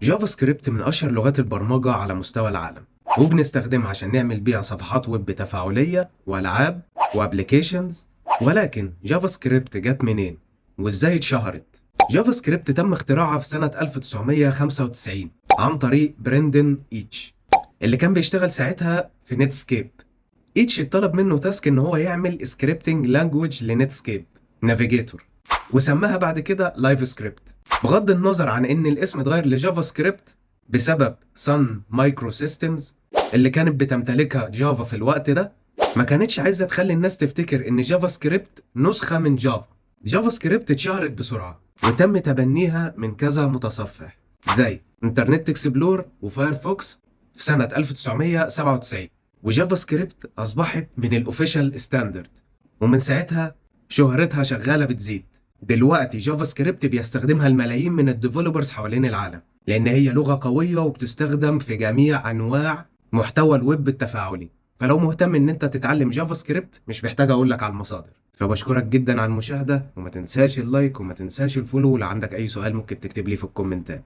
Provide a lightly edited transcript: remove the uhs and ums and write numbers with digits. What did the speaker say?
جافا سكريبت من أشهر لغات البرمجة على مستوى العالم، وبنستخدمها عشان نعمل بيها صفحات ويب تفاعلية وألعاب وأبليكيشنز. ولكن جافا سكريبت جت منين؟ وإزاي اتشهرت؟ جافا سكريبت تم اختراعها في سنة 1995 عن طريق بريندن إيتش، اللي كان بيشتغل ساعتها في نتسكيب. إيتش اتطلب منه تاسك إن هو يعمل سكريبتنج لانجويج لنتسكيب نافيجيتور، وسماها بعد كده لايف سكريبت. بغض النظر عن ان الاسم اتغير لجافا سكريبت بسبب سان مايكرو سيستمز اللي كانت بتمتلكها جافا في الوقت ده، ما كانتش عايزه تخلي الناس تفتكر ان جافا سكريبت نسخه من جافا. جافا سكريبت اتشهرت بسرعه وتم تبنيها من كذا متصفح زي انترنت اكسبلور وفايرفوكس في سنه 1997، وجافا سكريبت اصبحت من الاوفيشال ستاندرد، ومن ساعتها شهرتها شغاله بتزيد. دلوقتي جافا سكريبت بيستخدمها الملايين من الديفلوبرز حوالين العالم، لأن هي لغة قوية وبتستخدم في جميع أنواع محتوى الويب التفاعلي. فلو مهتم إن أنت تتعلم جافا سكريبت مش محتاج أقول لك على المصادر. فبشكرك جدا على المشاهدة، وما تنساش اللايك وما تنساش الفولو. لو عندك أي سؤال ممكن تكتب لي في الكومنتات.